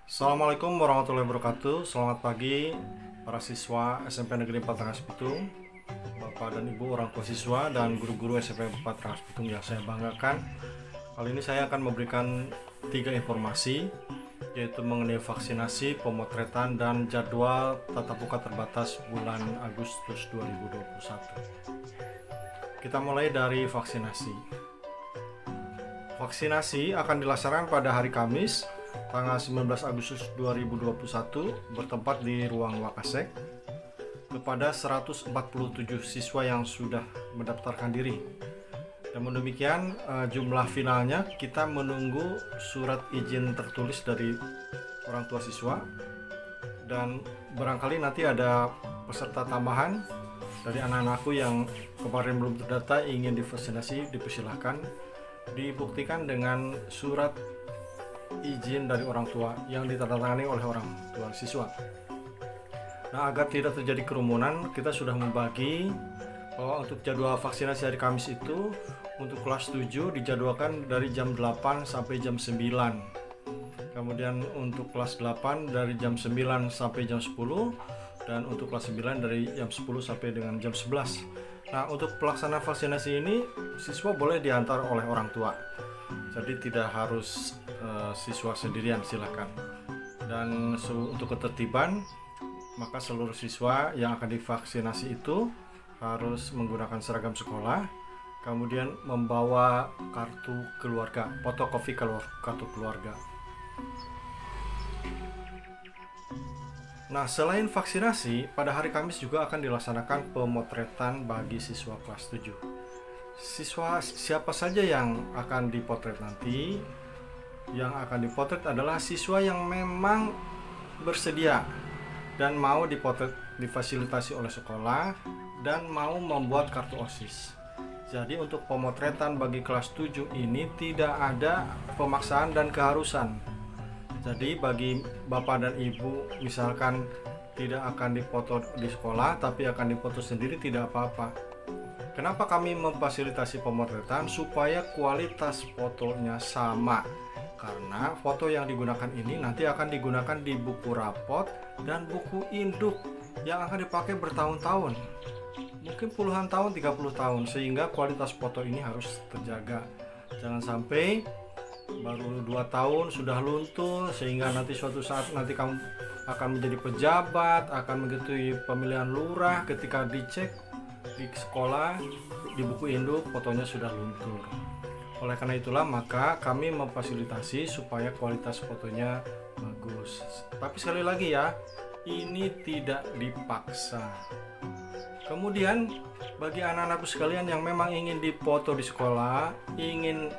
Assalamualaikum warahmatullahi wabarakatuh. Selamat pagi para siswa SMP Negeri 4 Rangas Bitung, Bapak dan Ibu orang tua siswa dan guru-guru SMP 4 Rangas Bitung yang saya banggakan. Kali ini saya akan memberikan 3 informasi, yaitu mengenai vaksinasi, pemotretan, dan jadwal tatap muka terbatas bulan Agustus 2021. Kita mulai dari vaksinasi. Vaksinasi akan dilaksanakan pada hari Kamis, tanggal 19 Agustus 2021 bertempat di ruang Wakasek kepada 147 siswa yang sudah mendaftarkan diri. Namun demikian, jumlah finalnya kita menunggu surat izin tertulis dari orang tua siswa, dan barangkali nanti ada peserta tambahan dari anak-anakku yang kemarin belum terdata ingin divaksinasi, dipersilahkan dibuktikan dengan surat izin dari orang tua yang ditandatangani oleh orang tua siswa. Nah, agar tidak terjadi kerumunan, kita sudah membagi bahwa untuk jadwal vaksinasi hari Kamis itu untuk kelas 7 dijadwalkan dari jam 8 sampai jam 9. Kemudian untuk kelas 8 dari jam 9 sampai jam 10, dan untuk kelas 9 dari jam 10 sampai dengan jam 11. Nah, untuk pelaksanaan vaksinasi ini siswa boleh diantar oleh orang tua. Jadi tidak harus siswa sendirian, silakan. Dan untuk ketertiban, maka seluruh siswa yang akan divaksinasi itu harus menggunakan seragam sekolah, kemudian membawa kartu keluarga, fotokopi kartu keluarga. Nah, selain vaksinasi, pada hari Kamis juga akan dilaksanakan pemotretan bagi siswa kelas 7. Siswa siapa saja yang akan dipotret nanti? Yang akan dipotret adalah siswa yang memang bersedia dan mau dipotret, difasilitasi oleh sekolah, dan mau membuat kartu OSIS. Jadi untuk pemotretan bagi kelas 7 ini tidak ada pemaksaan dan keharusan. Jadi bagi Bapak dan Ibu misalkan tidak akan dipoto di sekolah tapi akan dipoto sendiri, tidak apa-apa. Kenapa kami memfasilitasi pemotretan? Supaya kualitas fotonya sama. Karena foto yang digunakan ini nanti akan digunakan di buku rapot dan buku induk yang akan dipakai bertahun-tahun. Mungkin puluhan tahun, 30 tahun, sehingga kualitas foto ini harus terjaga. Jangan sampai baru 2 tahun sudah luntur, sehingga nanti suatu saat nanti kamu akan menjadi pejabat, akan mengikuti pemilihan lurah, ketika dicek di sekolah di buku induk fotonya sudah luntur. Oleh karena itulah maka kami memfasilitasi supaya kualitas fotonya bagus. Tapi sekali lagi ya, ini tidak dipaksa. Kemudian bagi anak-anakku sekalian yang memang ingin dipoto di sekolah, ingin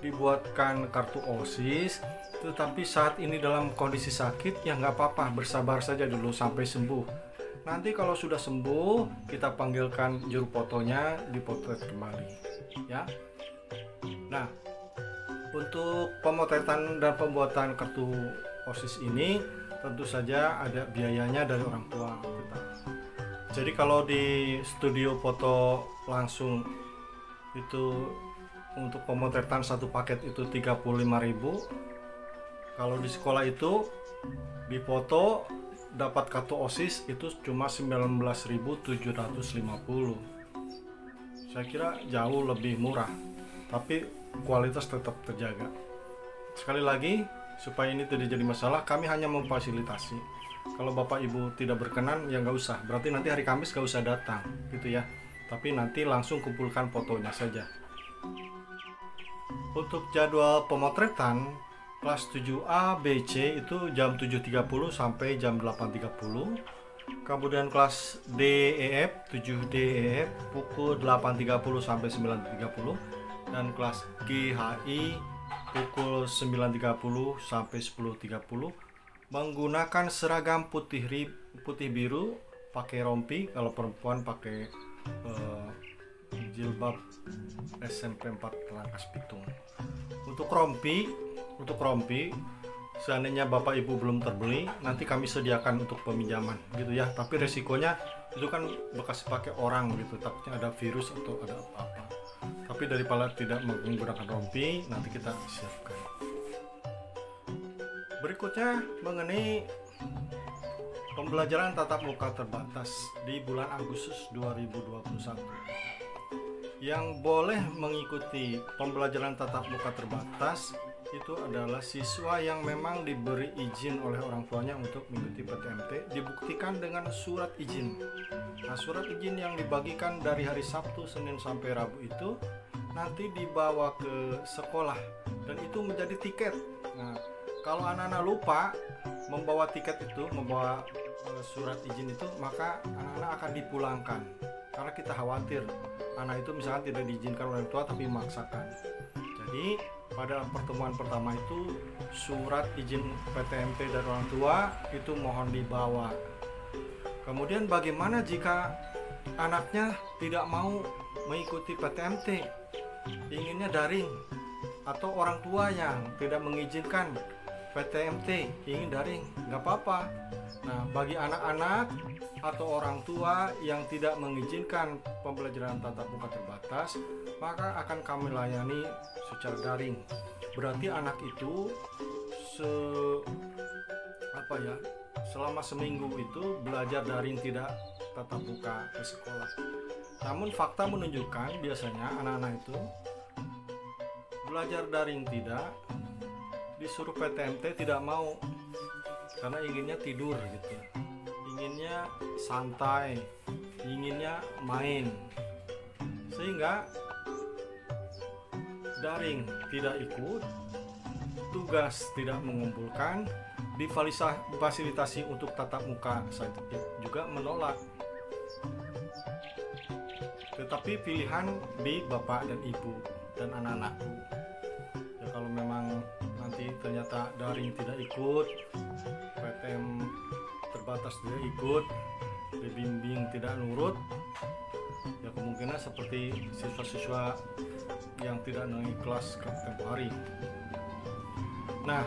dibuatkan kartu OSIS, tetapi saat ini dalam kondisi sakit, ya nggak apa-apa, bersabar saja dulu sampai sembuh. Nanti kalau sudah sembuh, kita panggilkan juru fotonya, dipotret kembali, ya. Nah, untuk pemotretan dan pembuatan kartu OSIS ini tentu saja ada biayanya dari orang tua kita. Jadi kalau di studio foto langsung itu untuk pemotretan satu paket itu 35.000. Kalau di sekolah itu dipoto dapat kartu OSIS itu cuma 19.750. Saya kira jauh lebih murah, tapi kualitas tetap terjaga. Sekali lagi, supaya ini tidak jadi masalah, kami hanya memfasilitasi. Kalau Bapak Ibu tidak berkenan, ya nggak usah. Berarti nanti hari Kamis nggak usah datang, gitu ya. Tapi nanti langsung kumpulkan fotonya saja. Untuk jadwal pemotretan kelas 7A, B, C itu jam 7.30 sampai jam 8.30. Kemudian kelas D, E, F, 7D, E, F pukul 8.30 sampai 9.30. Dan kelas G, H, I pukul 9.30 sampai 10.30 menggunakan seragam putih biru, pakai rompi, kalau perempuan pakai jilbab SMP 4 Rangas Bitung. Untuk rompi seandainya Bapak Ibu belum terbeli, nanti kami sediakan untuk peminjaman gitu ya. Tapi resikonya itu kan bekas pakai orang gitu, takutnya ada virus atau ada apa-apa. Tapi daripada tidak menggunakan rompi, nanti kita siapkan. Berikutnya mengenai pembelajaran tatap muka terbatas di bulan Agustus 2021. Yang boleh mengikuti pembelajaran tatap muka terbatas itu adalah siswa yang memang diberi izin oleh orang tuanya untuk mengikuti PTMT, dibuktikan dengan surat izin. Nah, surat izin yang dibagikan dari hari Sabtu, Senin sampai Rabu itu nanti dibawa ke sekolah dan itu menjadi tiket. Nah, kalau anak-anak lupa membawa tiket itu, membawa surat izin itu, maka anak-anak akan dipulangkan karena kita khawatir anak itu misalkan tidak diizinkan oleh orang tua tapi memaksakan. Jadi pada pertemuan pertama itu surat izin PTMT dari orang tua itu mohon dibawa. Kemudian bagaimana jika anaknya tidak mau mengikuti PTMT, inginnya daring, atau orang tua yang tidak mengizinkan PTMT ingin daring, nggak apa-apa. Nah, bagi anak-anak atau orang tua yang tidak mengizinkan pembelajaran tatap muka terbatas, maka akan kami layani secara daring. Berarti anak itu selama seminggu itu belajar daring, tidak tatap muka ke sekolah. Namun fakta menunjukkan biasanya anak-anak itu belajar daring tidak, disuruh PTMT tidak mau karena inginnya tidur gitu, inginnya santai, inginnya main, sehingga daring tidak ikut, tugas tidak mengumpulkan, difasilitasi untuk tatap muka saintifik juga menolak. Tetapi pilihan di bapak dan ibu dan anak-anakku. Ya, kalau memang nanti ternyata daring tidak ikut, PTM terbatas tidak ikut, dibimbing tidak nurut, ya kemungkinan seperti siswa-siswa yang tidak naik kelas ke tempo hari. Nah,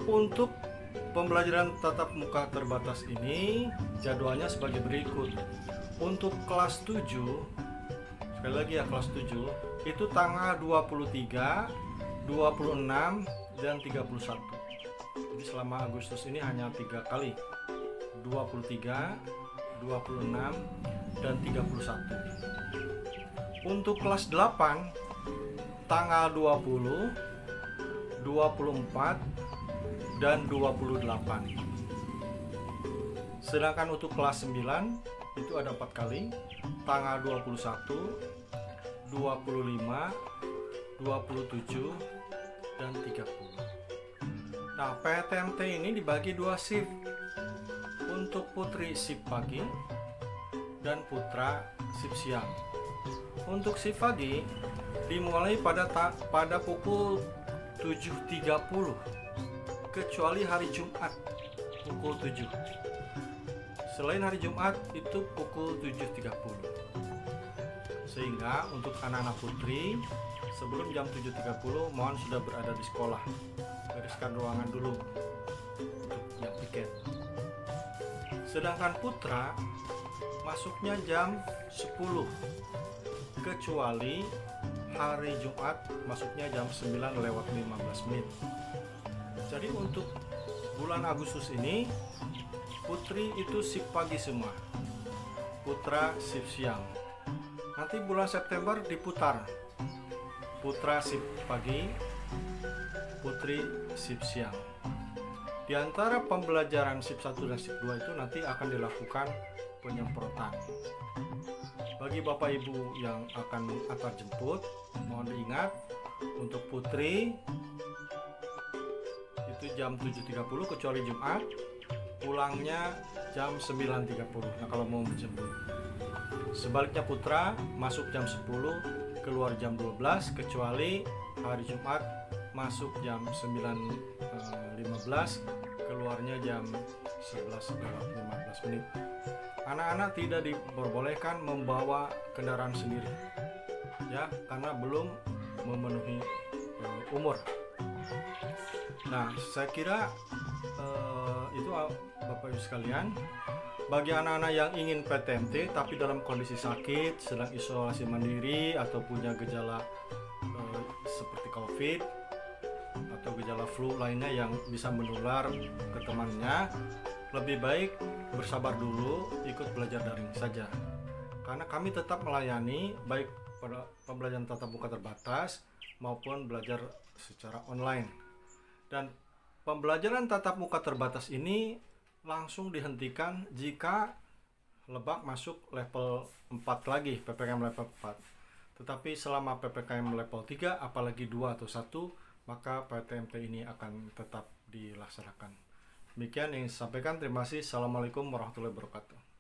untuk pembelajaran tatap muka terbatas ini jadwalnya sebagai berikut. Untuk kelas 7, sekali lagi ya, kelas 7 itu tanggal 23, 26 dan 31. Jadi selama Agustus ini hanya 3 kali, 23, 26 dan 31. Untuk kelas 8 tanggal 20, 24 dan 28. Sedangkan untuk kelas 9 itu ada 4 kali, tanggal 21, 25, 27 dan 30. Nah, PTMT ini dibagi 2 shift. Untuk putri shift pagi dan putra shift siang. Untuk shift pagi dimulai pada pukul 7.30 kecuali hari Jumat pukul 7. Selain hari Jumat itu pukul 7.30. Sehingga untuk anak-anak putri sebelum jam 7.30 mohon sudah berada di sekolah. Bereskan ruangan dulu untuk yang piket. Sedangkan putra masuknya jam 10 kecuali hari Jumat masuknya jam 9:15 menit. Jadi untuk bulan Agustus ini putri itu shift pagi semua, putra shift siang. Nanti bulan September diputar, putra shift pagi, putri shift siang. Di antara pembelajaran shift 1 dan shift 2 itu nanti akan dilakukan penyemprotan. Bagi bapak ibu yang akan antar jemput, mohon diingat untuk putri itu jam 7.30 kecuali Jumat, pulangnya jam 9.30. Nah, kalau mau menjemput. Sebaliknya putra masuk jam 10, keluar jam 12 kecuali hari Jumat masuk jam 9.15, keluarnya jam 11:15 menit. Anak-anak tidak diperbolehkan membawa kendaraan sendiri, ya, karena belum memenuhi umur. Nah, saya kira itu Bapak Ibu sekalian. Bagi anak-anak yang ingin PTMT tapi dalam kondisi sakit, sedang isolasi mandiri atau punya gejala seperti COVID atau atau gejala flu lainnya yang bisa menular ke temannya, lebih baik bersabar dulu, ikut belajar daring saja. Karena kami tetap melayani baik pada pembelajaran tatap muka terbatas maupun belajar secara online. Dan pembelajaran tatap muka terbatas ini langsung dihentikan jika Lebak masuk level 4 lagi, PPKM level 4. Tetapi selama PPKM level 3, apalagi 2 atau 1, maka PTMT ini akan tetap dilaksanakan. Demikian yang saya sampaikan. Terima kasih. Assalamualaikum warahmatullahi wabarakatuh.